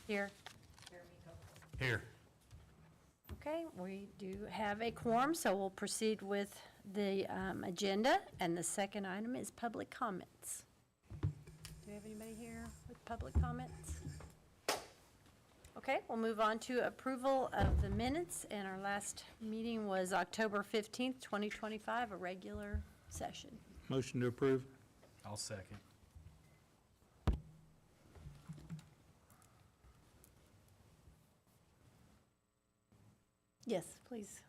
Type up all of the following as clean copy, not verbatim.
Here. Here. Okay, we do have a quorum, so we'll proceed with the agenda, and the second item is public comments. Do we have anybody here with public comments? Okay, we'll move on to approval of the minutes, and our last meeting was October 15th, 2025, a regular session. Motion to approve. I'll second. Yes, please.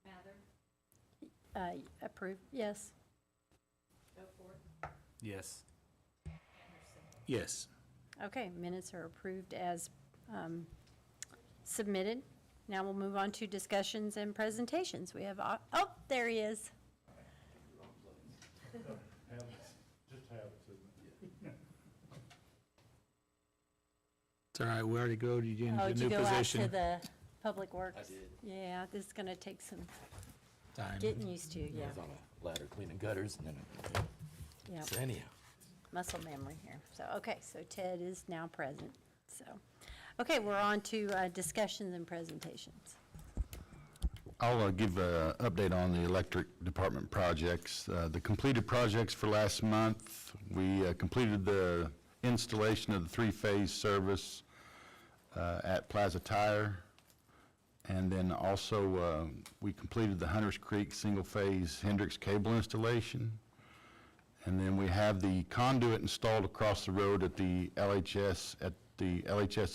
Mather? Approve, yes. Yes. Yes. Okay, minutes are approved as submitted. Now we'll move on to discussions and presentations. We have, oh, there he is. It's all right, we already go to you Oh, into did you the new go out to position. the Public Works? I did. Yeah, this is gonna take some Time. getting used to, yeah, I was on a ladder cleaning gutters and then, yeah, so anyhow. muscle memory here. So, okay, so Ted is now present, so. Okay, we're on to discussions and presentations. I'll give an update on the electric department projects. The completed projects for last month, we completed the installation of the three-phase service at Plaza Tire. And then also, we completed the Hunters Creek single-phase Hendrix cable installation. And then we have the conduit installed across the road at the LHS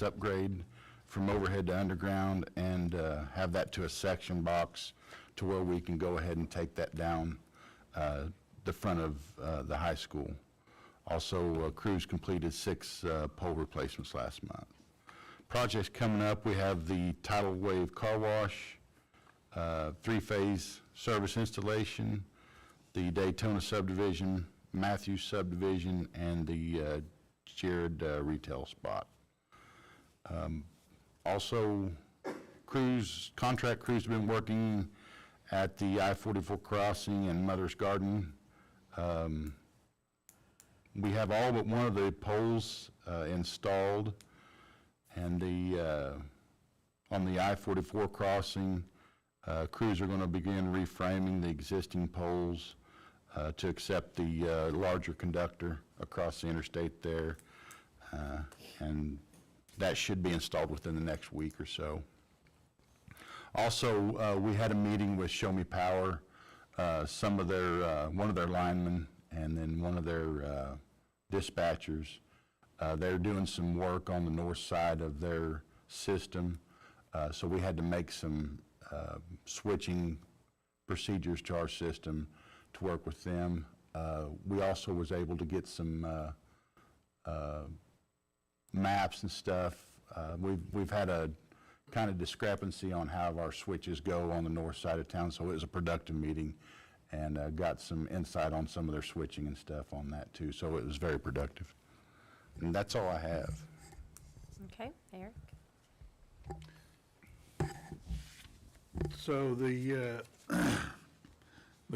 upgrade from overhead to underground, and have that to a section box to where we can go ahead and take that down the front of the high school. Also, crews completed 6 pole replacements last month. Projects coming up, we have the tidal wave car wash, three-phase service installation, the Daytona subdivision, Matthews subdivision, and the Jared retail spot. Also, contract crews have been working at the I-44 crossing and Mother's Garden. We have all but one of the poles installed, and on the I-44 crossing, crews are going to begin reframing the existing poles to accept the larger conductor across the interstate there, and that should be installed within the next week or so. Also, we had a meeting with Show Me Power, one of their linemen, and then one of their dispatchers. They're doing some work on the north side of their system, so we had to make some switching procedures to our system to work with them. We also was able to get some maps and stuff. We've had a kind of discrepancy on how our switches go on the north side of town, so it was a productive meeting, and got some insight on some of their switching and stuff on that too, so it was very productive. And that's all I have. Okay, Eric? So the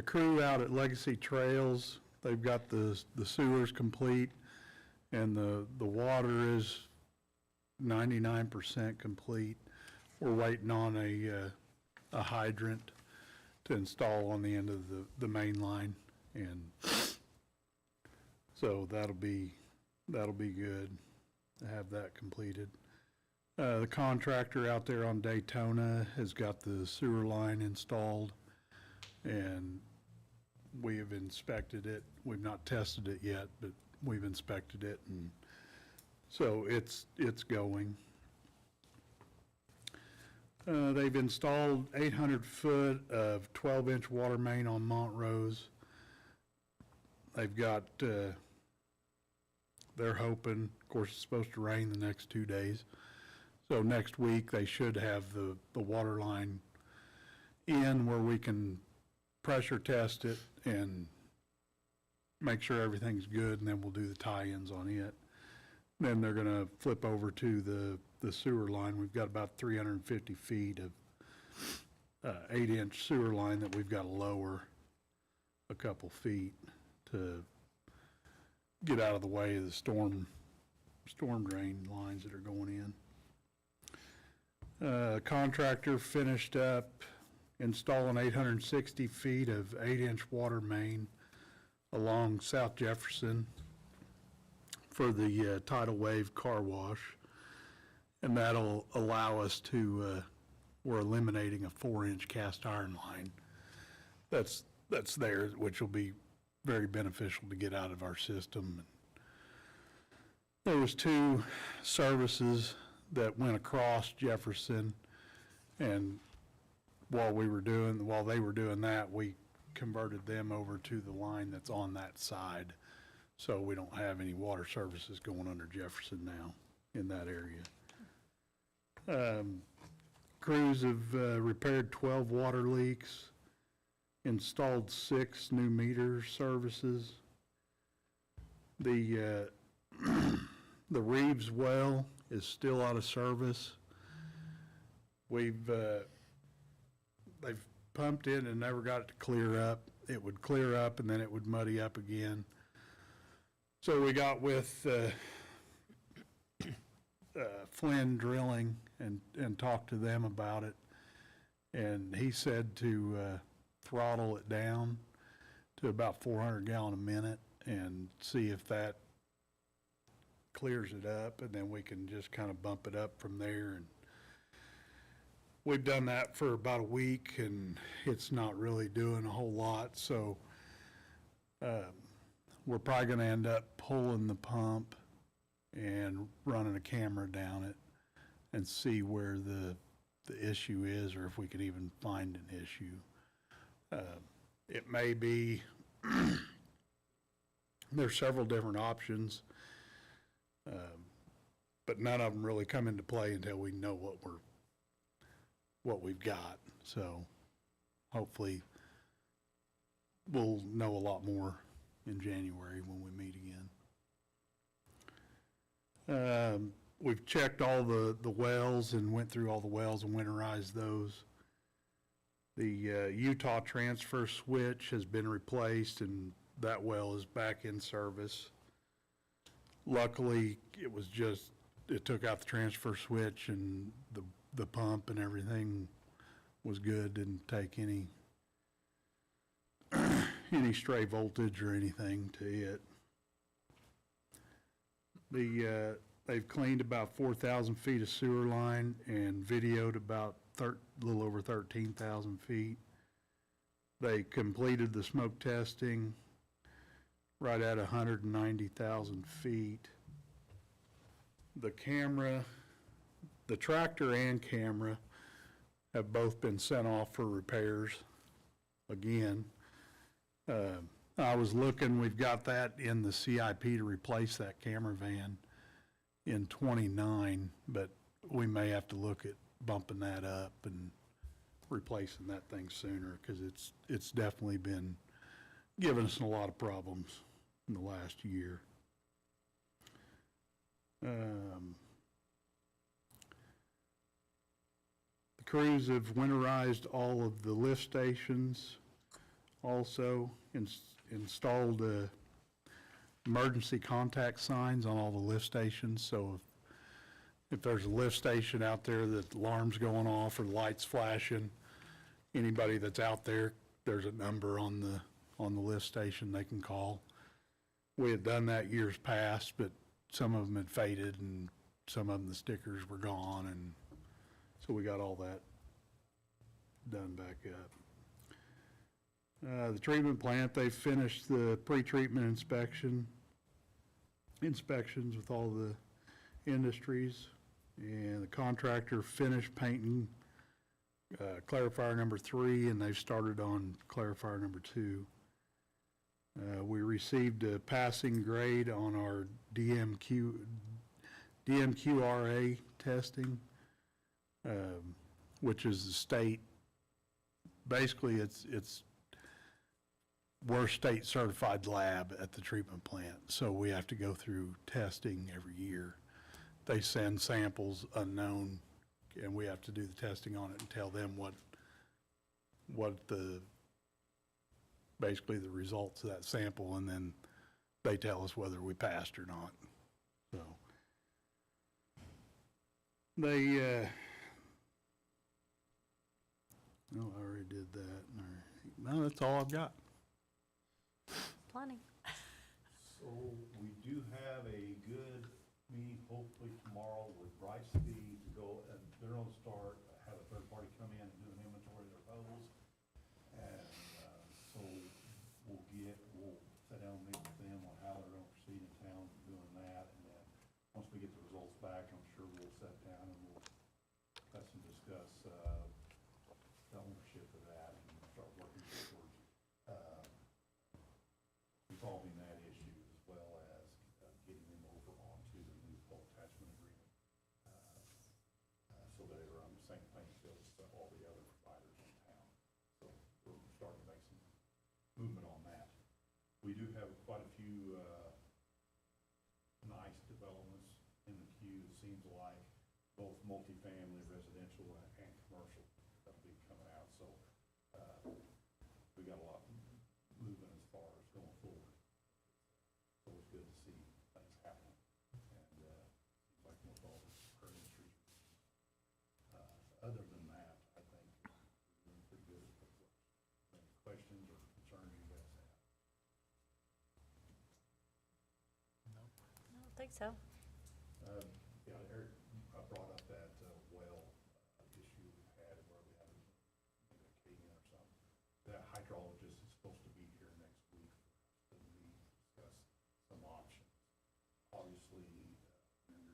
crew out at Legacy Trails, they've got the sewers complete, and the water is 99% complete. We're waiting on a hydrant to install on the end of the main line, and so that'll be good to have that completed. The contractor out there on Daytona has got the sewer line installed, and we have inspected it. We've not tested it yet, but we've inspected it, and so it's going. They've installed 800 foot of 12-inch water main on Montrose. They've got, they're hoping, of course, it's supposed to rain the next 2 days. So next week, they should have the water line in where we can pressure test it and make sure everything's good, and then we'll do the tie-ins on it. Then they're gonna flip over to the sewer line. We've got about 350 feet of 8-inch sewer line that we've got to lower a couple feet to get out of the way of the storm drain lines that are going in. Contractor finished up installing 860 feet of 8-inch water main along South Jefferson for the tidal wave car wash. And that'll allow us to, we're eliminating a 4-inch cast iron line that's there, which will be very beneficial to get out of our system. There was 2 services that went across Jefferson, and while they were doing that, we converted them over to the line that's on that side. So we don't have any water services going under Jefferson now in that area. Crews have repaired 12 water leaks, installed 6 new meter services. The Reeves well is still out of service. They've pumped in and never got it to clear up. It would clear up and then it would muddy up again. So we got with Flynn Drilling and talked to them about it. And he said to throttle it down to about 400 gallon a minute and see if that clears it up, and then we can just kind of bump it up from there. And we've done that for about a week, and it's not really doing a whole lot. So we're probably going to end up pulling the pump and running a camera down it and see where the issue is, or if we can even find an issue. It may be, there's several different options, but none of them really come into play until we know what we've got. So hopefully we'll know a lot more in January when we meet again. We've checked all the wells and went through all the wells and winterized those. The Utah transfer switch has been replaced, and that well is back in service. Luckily, it took out the transfer switch, and the pump and everything was good, didn't take any stray voltage or anything to it. They've cleaned about 4,000 feet of sewer line and videoed about a little over 13,000 feet. They completed the smoke testing right at 190,000 feet. The tractor and camera have both been sent off for repairs again. I was looking, we've got that in the CIP to replace that camera van in 29, but we may have to look at bumping that up and replacing that thing sooner, because it's definitely been giving us a lot of problems in the last year. The crews have winterized all of the lift stations, also installed emergency contact signs on all the lift stations. So if there's a lift station out there that the alarm's going off or the light's flashing, anybody that's out there, there's a number on the lift station they can call. We had done that years past, but some of them had faded and some of them, the stickers were gone, and so we got all that done back up. The treatment plant, they finished the pre-treatment inspections with all the industries, and the contractor finished painting clarifier number 3, and they've started on clarifier number 2. We received a passing grade on our DMQRA testing, which is the state. Basically, we're state certified lab at the treatment plant, so we have to go through testing every year. They send samples unknown, and we have to do the testing on it and tell them what basically the results of that sample, and then they tell us whether we passed or not. So No, I already did that. All right. No, that's all I've got. Plenty. So we do have a good meeting hopefully tomorrow with Brightspeed to go, and they're gonna start, have a third party come in and do an inventory of their poles. And, so we'll sit down and meet with them on how they're gonna proceed in town doing that. And then, once we get the results back, I'm sure we'll sit down and we'll discuss the ownership of that and start working towards, resolving that issue as well as getting them over onto the new pole attachment agreement. So that they're on the same playing field as all the other providers in town. So we're starting to make some movement on that. We do have quite a few, nice developments in the queue, it seems like, both multifamily, residential, and commercial that'll be coming out. So, we got a lot moving as far as going forward. So it's good to see things happening. And, seems like most all our industries. Other than that, I think we're doing pretty good. Any questions or concerns you guys have? I don't think so. Yeah, Eric brought up that well issue we had where we had maybe a cave-in or something. That hydrologist is supposed to be here next week for us to discuss some options. Obviously, when you're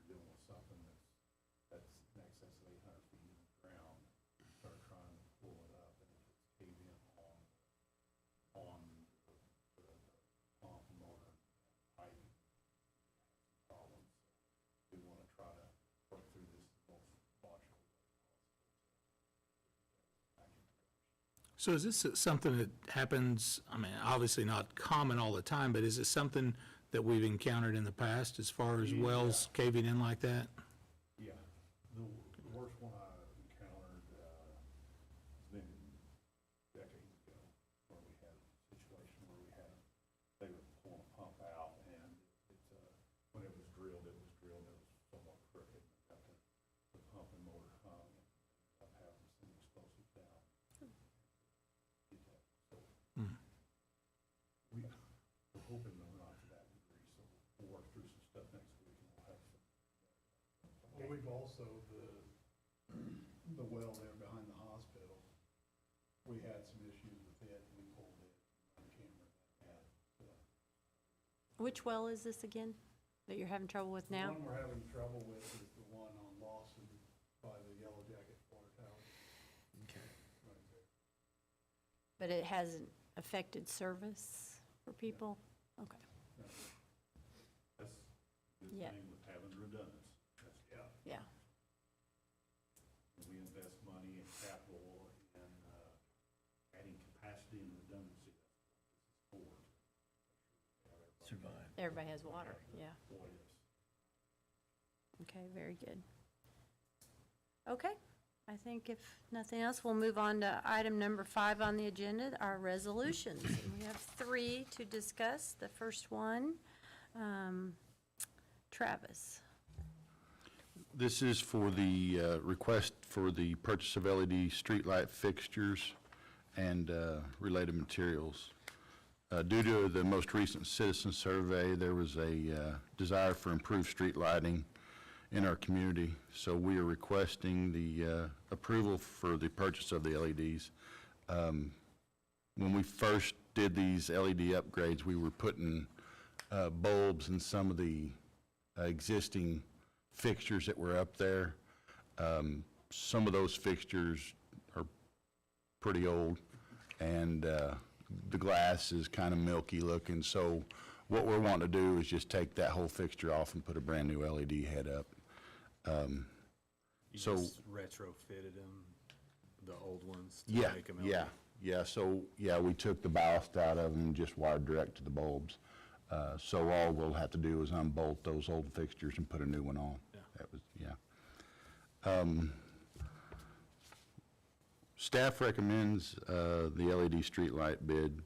dealing with something that's in excess of 800 feet in the ground, you start trying to pull it up, and if it's caved in on the pump motor pipe, problems. We want to try to work through this the most logical way possible. So is this something that happens, I mean, obviously not common all the time, but is it something that we've encountered in the past as far as wells caving in like that? Yeah, the worst one I encountered, has been decades ago, where we had a situation where they were pulling a pump out, and it's, when it was drilled, it was somewhat crooked, got the pump and motor hung, and ended up having to send explosives down. Get that, so, we're hoping that we're not to that degree, so we'll work through some stuff next week, and we'll have some. Well, we've also, the well there behind the hospital, we had some issues with it, we pulled it on camera. Which well is this again that you're having trouble with now? The one we're having trouble with is the one on Lawson by the Yellow Jacket Water Tower. Okay. Right there. But it hasn't affected service for people? Okay. That's the good Yeah. thing with having redundancy. That's, Yeah. we invest money in capital and, adding capacity and redundancy. That's what this is for. Survive. Everybody has water, yeah. What is. Okay, very good. Okay, I think if nothing else, we'll move on to item number 5 on the agenda, our resolutions. And we have 3 to discuss. The first one, Travis. This is for the request for the purchase of LED streetlight fixtures and related materials. Due to the most recent citizen survey, there was a desire for improved street lighting in our community, so we are requesting the approval for the purchase of the LEDs. When we first did these LED upgrades, we were putting bulbs in some of the existing fixtures that were up there. Some of those fixtures are pretty old, and the glass is kind of milky looking, so what we're wanting to do is just take that whole fixture off and put a brand-new LED head up. You So- just retrofitted them, the old ones, to Yeah, make them yeah, so, yeah, we took the ballast out of them and just wired direct to the bulbs. So all we'll have to do is unbolt those old fixtures and put a new one on. Yeah. That was, yeah. Staff recommends the LED streetlight bid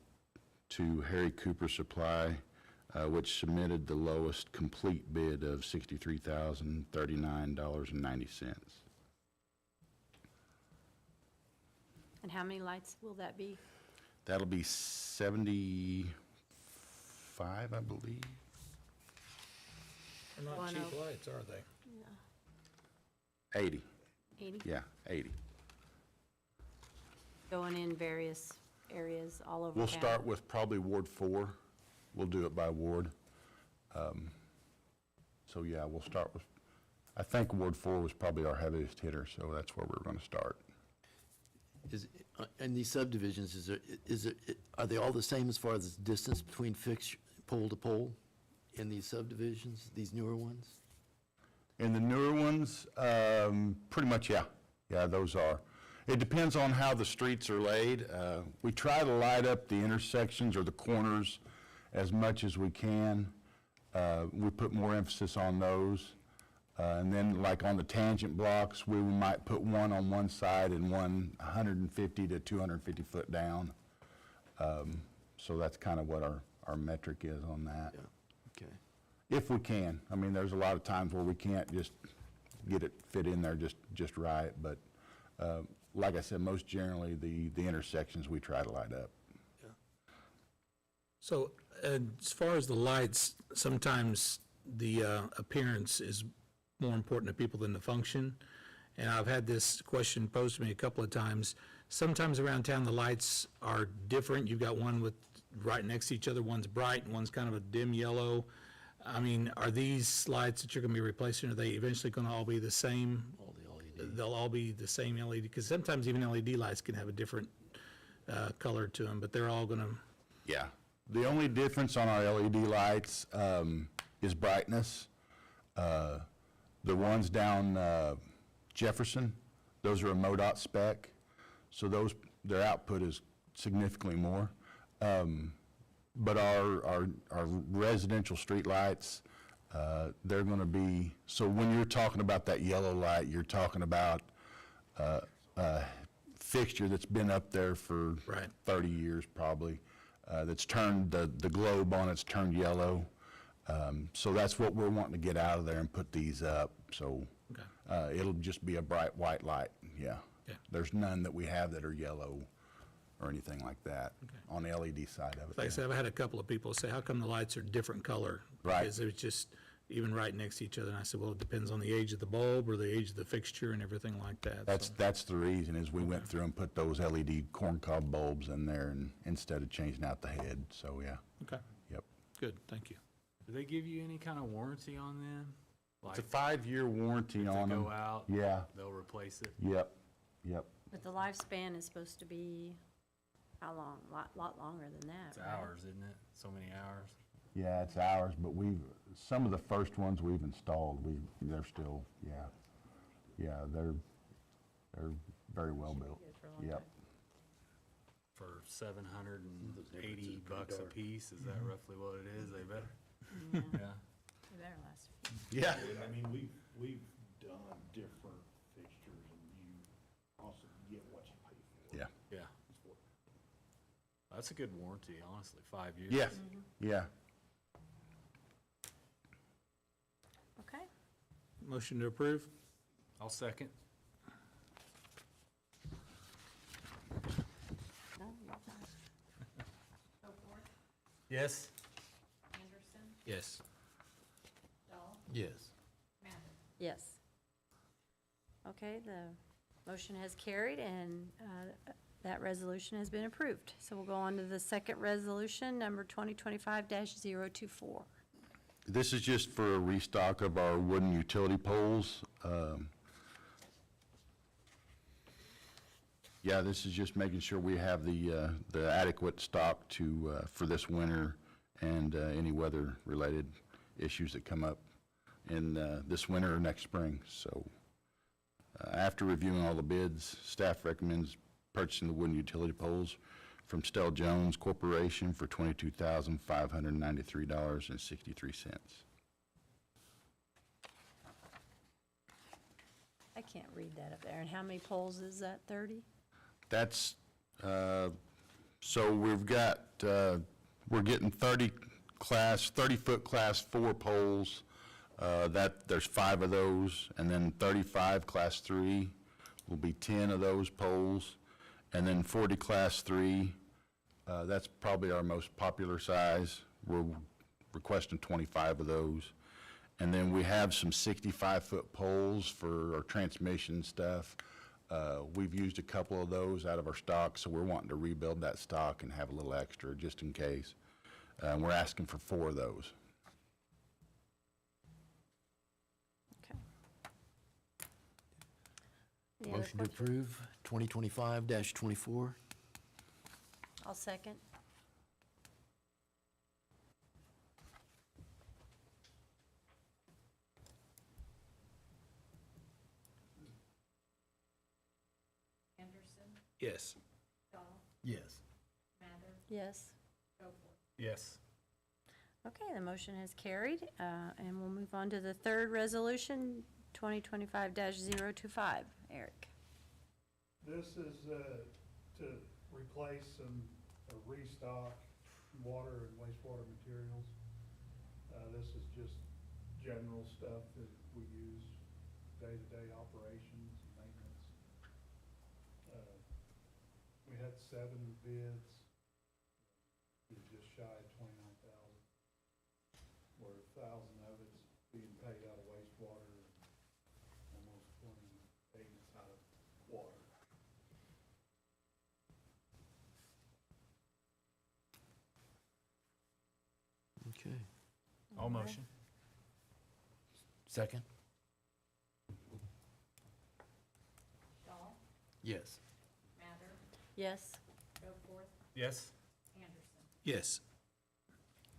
to Harry Cooper Supply, which submitted the lowest complete bid of $63,039.90. And how many lights will that be? That'll be 75, I believe. They're not One cheap oh- lights, are they? 80, 80? yeah, 80. Going in various areas all over town? We'll start with probably Ward 4. We'll do it by ward. So, yeah, we'll start with, I think Ward 4 was probably our heaviest hitter, so that's where we're going to start. In these subdivisions, are they all the same as far as the distance between fixed pole to pole in these subdivisions, these newer ones? In the newer ones, pretty much, yeah. Yeah, those are. It depends on how the streets are laid. We try to light up the intersections or the corners as much as we can. We put more emphasis on those. And then like on the tangent blocks, we might put one on one side and one 150 to 250 foot down. So that's kind of what our metric is on that. Yeah, okay. If we can. I mean, there's a lot of times where we can't just get it fit in there just right. But like I said, most generally, the intersections we try to light up. So as far as the lights, sometimes the appearance is more important to people than the function. And I've had this question posed to me a couple of times. Sometimes around town, the lights are different. You've got one with right next to each other, one's bright and one's kind of a dim yellow. I mean, are these lights that you're gonna be replacing, are they eventually gonna all be the same? All the LED. They'll all be the same LED, because sometimes even LED lights can have a different color to them, but they're all gonna, Yeah. The only difference on our LED lights is brightness. The ones down Jefferson, those are a MoDOT spec, so their output is significantly more. But our residential street lights, they're going to be, so when you're talking about that yellow light, you're talking about a fixture that's been up there for Right. 30 years probably, that's turned, the globe on it's turned yellow. So that's what we're wanting to get out of there and put these up, so Okay. it'll just be a bright white light, yeah. Yeah. There's none that we have that are yellow or anything like that on the LED side of it. like I yeah. said, I've had a couple of people say, how come the lights are different color? Right. Because it was just even right next to each other, and I said, well, it depends on the age of the bulb or the age of the fixture and everything like that. so. That's the reason, is we went through and put those LED corncob bulbs in there and instead of changing out the head, so yeah, Okay, yep. good, thank you. Do they give you any kind of warranty on them? It's a Like, 5-year warranty if on they them. go out, Yeah, they'll replace it? yep. But the lifespan is supposed to be how long? Lot longer than that, It's right? hours, isn't it? So many hours? Yeah, it's ours, but some of the first ones we've installed, they're still, yeah, they're very well built. Good for a long Yep. time. For $780 a piece, is that roughly what it is? They better, Yeah, yeah. they better last. Yeah. I mean, we've done different fixtures, and you also get what you pay for. Yeah, Yeah. That's a good warranty, honestly, 5 years. yeah, yeah. Okay, Motion to approve? I'll second. no, you're fine. Yes. Yes. Yes. Yes. Okay, the motion has carried, and that resolution has been approved. So we'll go on to the second resolution, number 2025-024. This is just for a restock of our wooden utility poles. Yeah, this is just making sure we have the adequate stock for this winter and any weather-related issues that come up in this winter or next spring. So after reviewing all the bids, staff recommends purchasing the wooden utility poles from Stell Jones Corporation for $22,593.63. I can't read that up there. And how many poles is that, 30? That's, so we've got, we're getting 30-foot class 4 poles. There's 5 of those, and then 35 class 3 will be 10 of those poles. And then 40 Class 3, that's probably our most popular size. We're requesting 25 of those. And then we have some 65-foot poles for our transmission stuff. We've used a couple of those out of our stock, so we're wanting to rebuild that stock and have a little extra just in case. We're asking for 4 of those. Okay. Any other Motion to questions? approve 2025-24. I'll second. Yes. Yes. Yes. Yes. Okay, the motion has carried, and we'll move on to the third resolution, 2025-025. Eric? This is to replace and restock water and wastewater materials. This is just general stuff that we use day-to-day operations and maintenance. We had 7 bids. It was just shy of 29,000, where 1,000 of it's being paid out of wastewater and almost 28 is out of water. Okay. All motion. Second? Yes. Yes. Yes. Yes.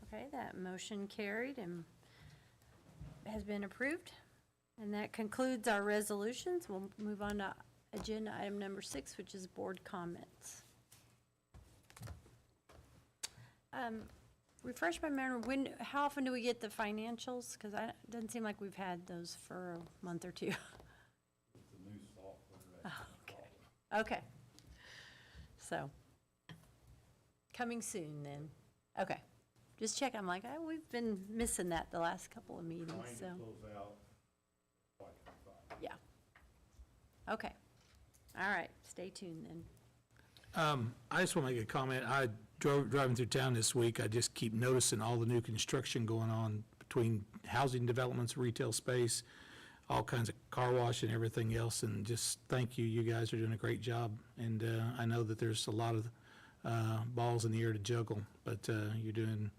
Okay, that motion carried and has been approved. And that concludes our resolutions. We'll move on to agenda item number 6, which is board comments. Refresh my memory, how often do we get the financials? Because it doesn't seem like we've had those for a month or two. It's a new software. Okay. So, coming soon then. Okay. Just check, I'm like, oh, we've been missing that the last couple of meetings, Trying so, to close out by 25. yeah. Okay. All right, stay tuned then. I just want to make a comment. Driving through town this week, I just keep noticing all the new construction going on between housing developments, retail space, all kinds of car wash and everything else, and just thank you. You guys are doing a great job, and I know that there's a lot of balls in the air to juggle, but you're doing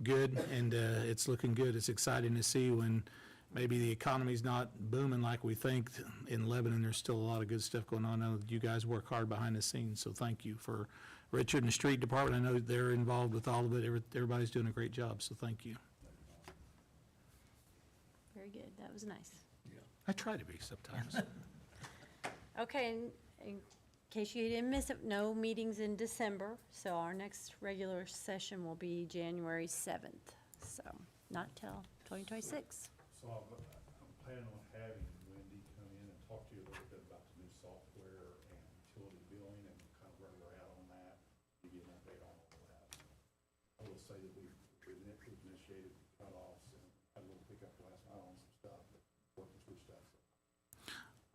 good, and it's looking good. It's exciting to see when maybe the economy's not booming like we think. In Lebanon, there's still a lot of good stuff going on. I know that you guys work hard behind the scenes, so thank you. For Richard and the street department, I know they're involved with all of it. Everybody's doing a great job, so thank you. Very good, that was nice. I try to be sometimes. Okay, in case you didn't miss it, no meetings in December, so our next regular session will be January 7th, so not till 2026. So I'm planning on having Wendy come in and talk to you a little bit about the new software and utility billing and kind of where we're at on that, give you an update on all of that. I will say that we've initiated cutoffs and had a little pickup last night on some stuff, but working through stuff.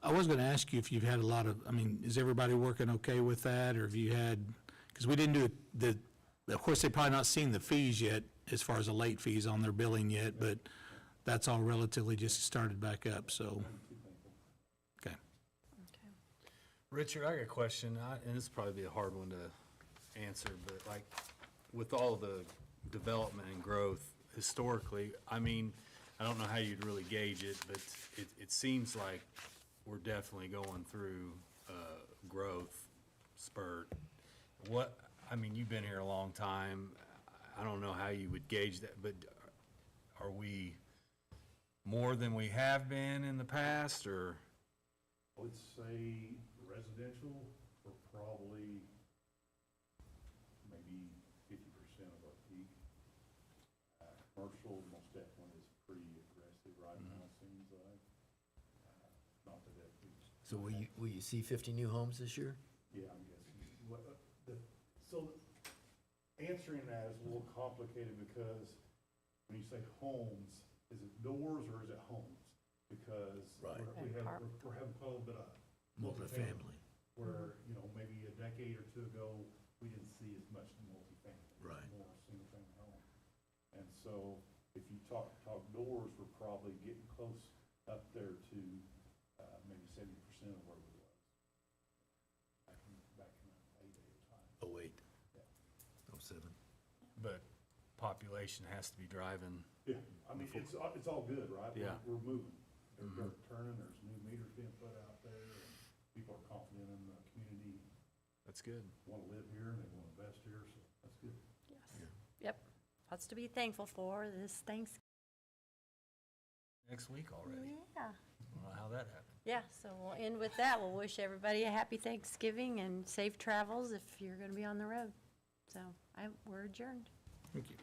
I was going to ask you if you've had a lot of, I mean, is everybody working okay with that, or have you had, because we didn't do of course, they've probably not seen the fees yet, as far as the late fees on their billing yet, but that's all relatively just started back up, so, okay. Okay. Richard, I got a question, and this will probably be a hard one to answer, but like, with all the development and growth historically, I mean, I don't know how you'd really gauge it, but it seems like we're definitely going through a growth spurt. I mean, you've been here a long time. I don't know how you would gauge that, but are we more than we have been in the past, or? I would say residential, we're probably maybe 50% of our peak. Commercial, most definitely is pretty aggressive right now, it seems like. Not that it. So will you see 50 new homes this year? Yeah, I'm guessing. So answering that is a little complicated because when you say homes, is it doors or is it homes? Because Right. we're having quite a little bit of Multifamily. where, you know, maybe a decade or two ago, we didn't see as much multifamily. Right. More single-family home. And so if you talk doors, we're probably getting close up there to, maybe 70% of where we was. Back in the heyday of time. Oh, wait. Yeah. Oh, 7. But population has to be driving. Yeah, I mean, it's all good, right? Yeah. We're moving. They're turning, there's new meters being put out there, and people are confident in the community, That's good. want to live here, and they want to invest here, so that's good. Yes. Yep. Lots to be thankful for this Thanksgiving. Next week already. Yeah. I don't know how that happened. Yeah, so we'll end with that. We'll wish everybody a happy Thanksgiving and safe travels if you're going to be on the road. So we're adjourned. Thank you.